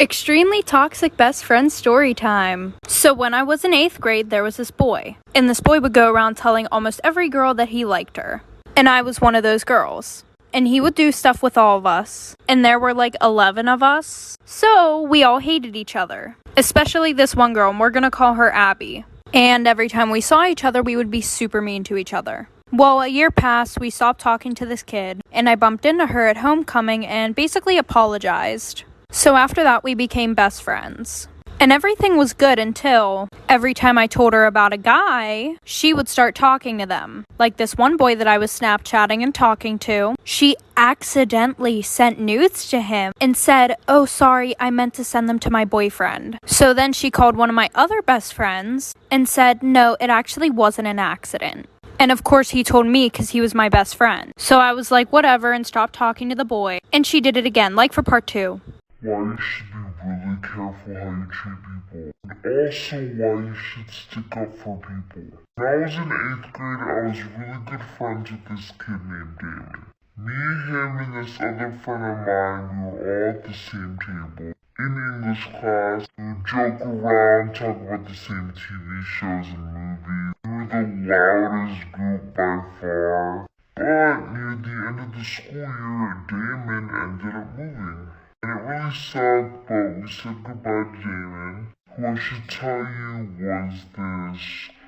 Extremely toxic best friend story time. So when I was in 8th grade, there was this boy. And this boy would go around telling almost every girl that he liked her. And I was one of those girls. And he would do stuff with all of us. And there were like 11 of us. So we all hated each other. Especially this one girl, and we're gonna call her Abby. And every time we saw each other, we would be super mean to each other. Well, a year passed, we stopped talking to this kid. And I bumped into her at homecoming and basically apologized. So after that, we became best friends. And everything was good until every time I told her about a guy, she would start talking to them. Like this one boy that I was Snapchatting and talking to, she accidentally sent nudes to him and said, "Oh, sorry, I meant to send them to my boyfriend." So then she called one of my other best friends and said, "No, it actually wasn't an accident." And of course he told me because he was my best friend. So I was like, whatever, and stopped talking to the boy. And she did it again, like for part 2. Why you should be really careful how you treat people. And also why you should stick up for people. When I was in 8th grade, I was really good friends with this kid named Damon. Me, him, and this other friend of mine, we were all at the same table. In English class, we would joke around, talk about the same TV shows and movies. We were the loudest group by far. But near the end of the school year, Damon ended up moving. And it really sucked, but we said goodbye to Damon, who I should tell you was this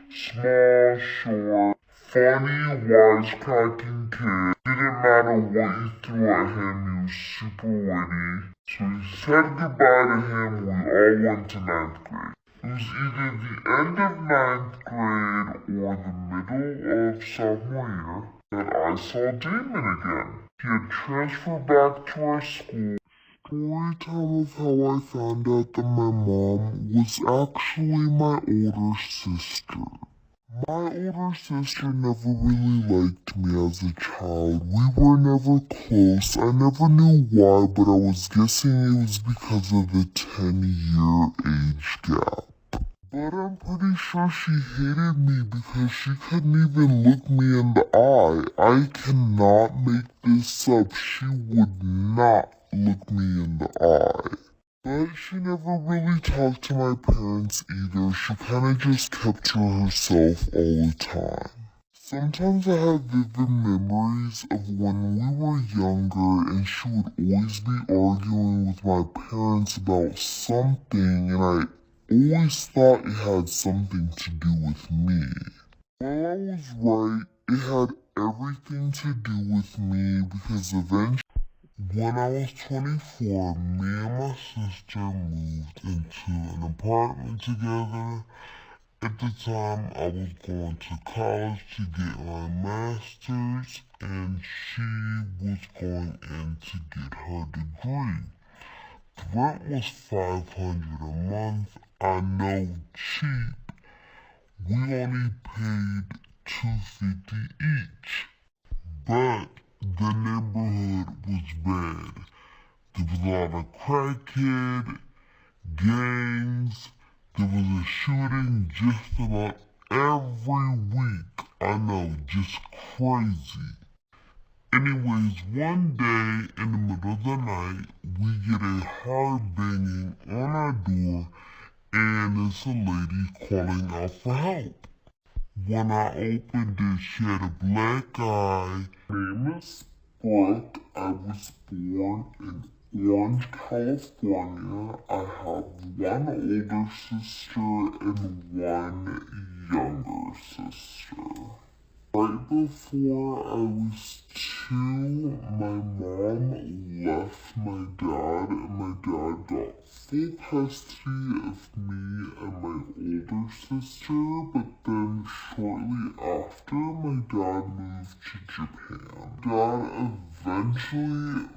small, short, funny, wisecracking kid. Didn't matter what you threw at him, he was super witty. So we said goodbye to him, we all went to 9th grade. It was either the end of 9th grade or the middle of sophomore year that I saw Damon again. He had transferred back to our school. Story time of how I found out that my mom was actually my older sister. My older sister never really liked me as a child. We were never close. I never knew why, but I was guessing it was because of the 10-year age gap. But I'm pretty sure she hated me because she couldn't even look me in the eye. I cannot make this up. She would not look me in the eye. But she never really talked to my parents either. She kinda just kept to herself all the time. Sometimes I have vivid memories of when we were younger and she would always be arguing with my parents about something, and I always thought it had something to do with me. Well, I was right. It had everything to do with me because eventually, when I was 24, me and my sister moved into an apartment together. At the time, I was going to college to get my master's, and she was going in to get her degree. The rent was $500 a month. I know, cheap. We only paid $250 each. But the neighborhood was bad. There was a lot of crackhead, gangs. There was a shooting just about every week. I know, just crazy. Anyways, one day in the middle of the night, we get a hard banging on our door, and it's a lady calling out for help. When I opened it, she had a black eye. My name is Brooke. I was born in Orange, California. I have one older sister and one younger sister. Right before I was 2, my mom left my dad, and my dad got full custody of me and my older sister, but then shortly after, my dad moved to Japan. Dad eventually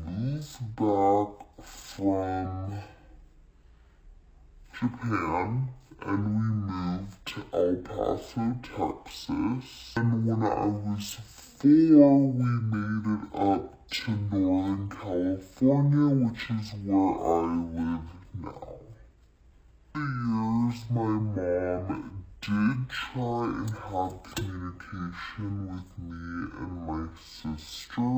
moved back from Japan, and we moved to El Paso, Texas. And when I was 4, we made it up to Northern California, which is where I live now. For years, my mom did try and have communication with me and my sister,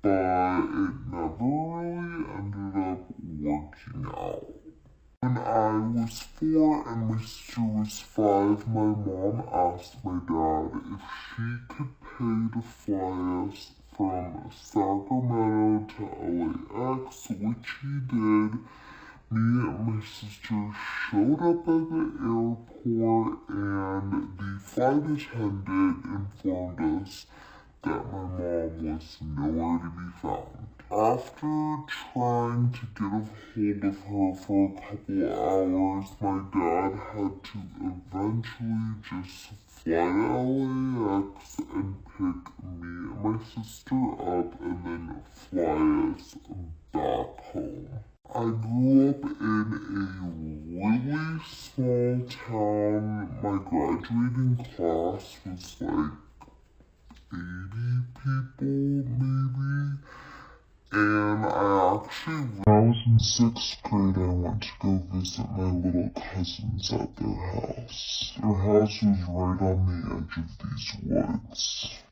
but it never really ended up working out. When I was 4 and my sister was 5, my mom asked my dad if she could pay to fly us from Sacramento to LAX, which he did. Me and my sister showed up at the airport and the flight attendant informed us that my mom was nowhere to be found. After trying to get a hold of her for a couple hours, my dad had to eventually just fly to LAX and pick me and my sister up and then fly us back home. I grew up in a really small town. My graduating class was like 80 people maybe. And when I was in 6th grade, I went to go visit my little cousins at their house. Their house was right on the edge of these woods.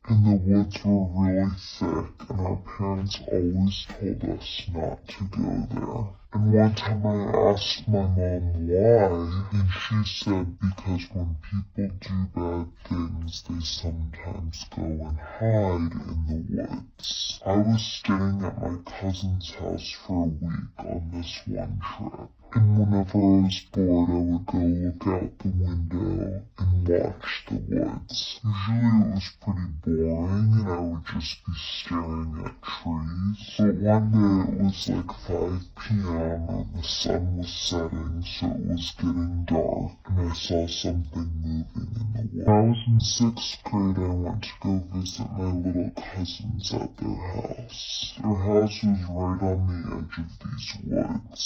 And the woods were really thick, and our parents always told us not to go there. And one time I asked my mom why, and she said because when people do bad things, they sometimes go and hide in the woods. I was staying at my cousin's house for a week on this one trip. And whenever I was bored, I would go look out the window and watch the woods. Usually it was pretty boring and I would just be staring at trees. But one day it was like 5 p.m. and the sun was setting, so it was getting dark, and I saw something moving in the woods. When I was in 6th grade, I went to go visit my little cousins at their house. Their house was right on the edge of these woods.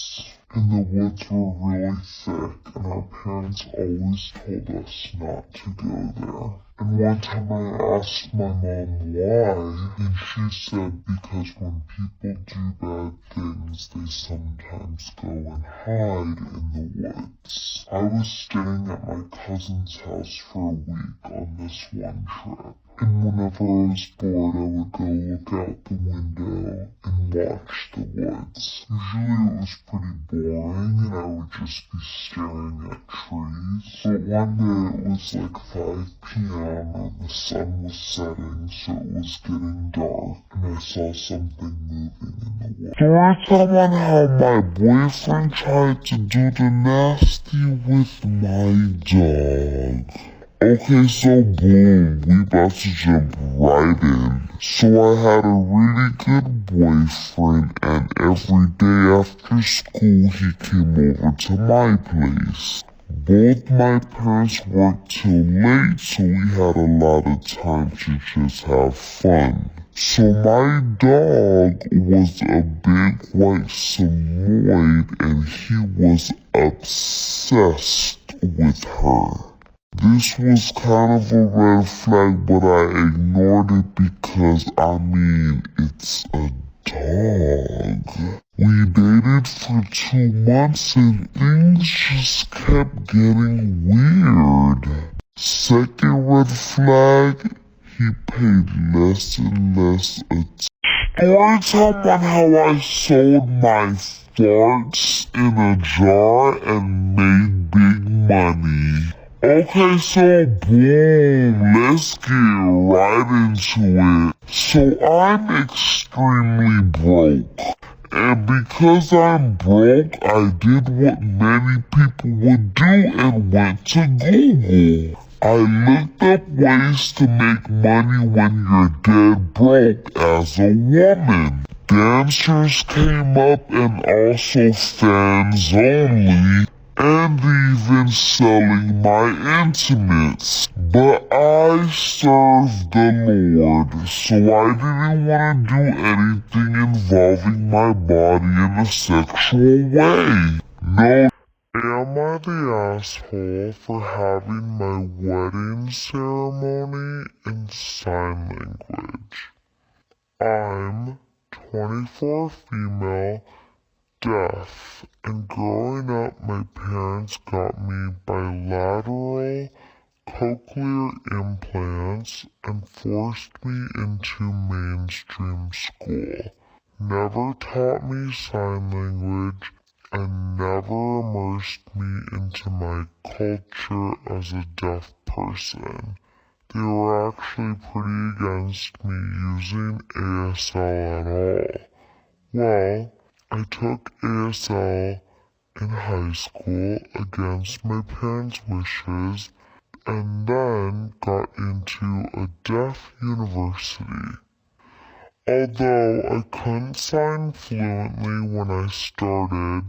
And the woods were really thick, and our parents always told us not to go there. And one time I asked my mom why, and she said because when people do bad things, they sometimes go and hide in the woods. I was staying at my cousin's house for a week on this one trip. And whenever I was bored, I would go look out the window and watch the woods. Usually it was pretty boring and I would just be staring at trees. But one day it was like 5 p.m. and the sun was setting, so it was getting dark, and I saw something moving in the woods. Storytime on how my boyfriend tried to do the nasty with my dog. Okay, so boom, we about to jump right in. So I had a really good boyfriend, and every day after school he came over to my place. Both my parents worked till late, so we had a lot of time to just have fun. So my dog was a big white Samoyed, and he was obsessed with her. This was kind of a red flag, but I ignored it because, it's a dog. We dated for 2 months and things just kept getting weird. Second red flag, he paid less and less attention. Storytime on how I sold my farts in a jar and made big money. Okay, so boom, let's get right into it. So I'm extremely broke. And because I'm broke, I did what many people would do and went to Google. I looked up ways to make money when you're dead broke as a woman. Dancers came up and also fans only. And even selling my intimates. But I served the Lord, so I didn't want to do anything involving my body in a sexual way. No, am I the asshole for having my wedding ceremony in sign language? I'm 24 female, deaf, and growing up my parents got me bilateral cochlear implants and forced me into mainstream school. Never taught me sign language, and never immersed me into my culture as a deaf person. They were actually pretty against me using ASL at all. Well, I took ASL in high school against my parents' wishes and then got into a deaf university. Although I couldn't sign fluently when I started,